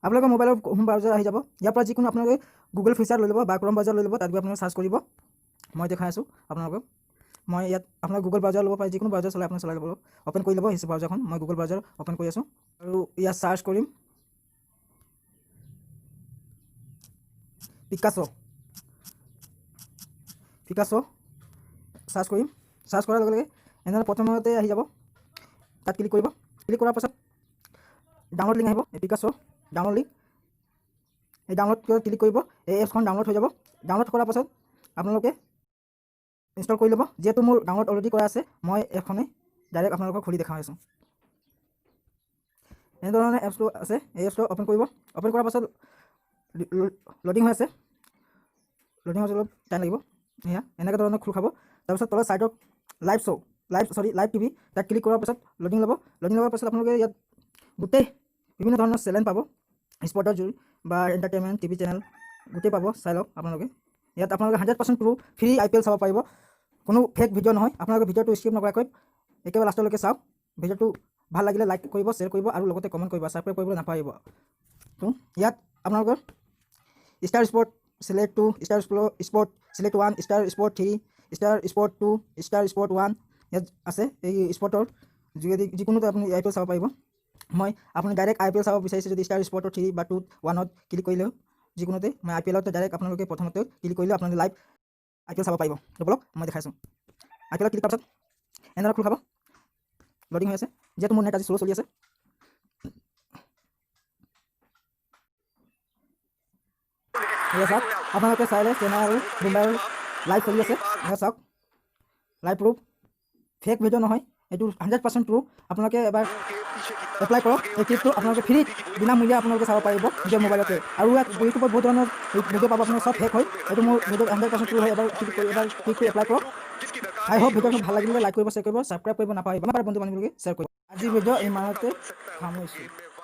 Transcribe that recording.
আপোনালোকৰ মোবাইলৰ home browser আহি যাব। ইয়াৰ পৰা যিকোনো আপোনালোকে গুগল ফিচাৰ লৈ ল'ব বা ক্ৰম ব্ৰাউজাৰ লৈ ল'ব, তাত গৈ আপোনালোকে চাৰ্চ কৰিব। মই দেখাই আছোঁ আপোনালোকক। মই ইয়াত আপোনাৰ গুগল ব্ৰাউজাৰ ল'ব পাৰে, যিকোনো ব্ৰাউজাৰ চলাই আপুনি চলাই ল'ব, অ'পেন কৰি ল'ব সেই ব্ৰাউজাৰখন। মই গুগল ব্ৰাউজাৰ অ'পেন কৰি আছোঁ আৰু ইয়াত চাৰ্চ কৰিম পিকাছ' চাৰ্চ কৰিম। চাৰ্চ কৰাৰ লগে লগে এনেদৰে প্ৰথমতে আহি যাব, তাত ক্লিক কৰিব। ক্লিক কৰাৰ পাছত ডাউনলোড লিংক আহিব, এই পিকাছ' ডাউনলোড লিংক। এই ডাউনলোড ক্লিক কৰিব, এই এপছখন ডাউনলোড হৈ যাব। ডাউনলোড কৰাৰ পাছত আপোনালোকে ইনষ্টল কৰি ল'ব। যিহেতু মোৰ ডাউনলোড অলৰেডি কৰা আছে, মই এপখনেই ডাইৰেক্ট আপোনালোকক খুলি দেখাই আছোঁ। এনেধৰণে এপছটো আছে, এই এপছটো অ'পেন কৰিব। অ'পেন কৰাৰ পাছত ল'ডিং হৈ আছে, অলপ টাইম লাগিব। এয়া এনেকুৱা ধৰণৰ খোল খাব। তাৰপিছত তলত ছাইডত লাইভ টিভি, তাত ক্লিক কৰাৰ পাছত ল'ডিং ল'ব। ল'ডিং লোৱাৰ পাছত আপোনালোকে ইয়াত গোটেই বিভিন্ন ধৰণৰ চেনেল পাব, স্পৰ্টৰ জুৰি বা এণ্টাৰটেইনমেণ্ট টিভি চেনেল গোটেই পাব, চাই লওক আপোনালোকে। ইয়াত আপোনালোকে 100% প্ৰুফ ফ্ৰী IPL চাব পাৰিব, কোনো ফেক ভিডিঅ' নহয়। আপোনালোকে ভিডিঅ'টো স্কিপ নকৰাকৈ একেবাৰে লাষ্টলৈকে চাওক। ভিডিঅ'টো ভাল লাগিলে লাইক কৰিব, শ্বেয়াৰ কৰিব আৰু লগতে কমেণ্ট কৰিব, ছাবস্ক্ৰাইব কৰিবলৈ নাপাহৰিব। তো ইয়াত আপোনালোকৰ star sport select 2, star sport select 1, star sport 3, star sport 2, star sport 1 ইয়াত আছে। এই স্পৰ্টৰ যোগেদি যিকোনোতে আপুনি IPL চাব পাৰিব। আপুনি ডাইৰেক্ট IPL চাব বিচাৰিছে যদি ষ্টাৰ স্পৰ্টৰ 3 বা 2, 1ত ক্লিক কৰিলেও যিকোনোতে মই IPLত ডাইৰেক্ট আপোনালোকে প্ৰথমতে ক্লিক কৰিলেও আপোনালোকে লাইভ IPL চাব পাৰিব। বলক মই দেখাইছোঁ। IPLত ক্লিক কৰাৰ পাছত এনেদৰে খোল খাব, ল'ডিং হৈ আছে। যিহেতু মোৰ নেট আজি শ্ল' চলি আছে, এয়া চাওক আপোনালোকে চাইলে চেনেল আৰু বুমবাৰ লাইভ চলি আছে। এয়া চাওক লাইভ প্ৰুফ, ফেক ভিডিঅ' নহয়, এইটো 100% ট্ৰু। আপোনালোকে এবাৰ এপ্লাই কৰক। এই ক্লিপটো আপোনালোকে ফ্ৰী বিনামূলীয়া আপোনালোকে চাব পাৰিব নিজৰ মোবাইলতে। আৰু ইয়াত ইউটিউবত বহুত ধৰণৰ ভিডিঅ' পাব, আপোনালোকে চব ফেক হয়। এইটো মোৰ ভিডিঅ' 100% ট্ৰু হয়। এবাৰ ক্লিক কৰি এপ্লাই কৰক। আই হোপ ভিডিঅ'খন ভাল লাগিলে লাইক কৰিব, শ্বেয়াৰ কৰিব, ছাবস্ক্ৰাইব কৰিব নাপাহৰিব। বন্ধু বান্ধৱীলৈকে শ্বেয়াৰ কৰিব। আজিৰ ভিডিঅ' ইমানতে সামৰিছোঁ।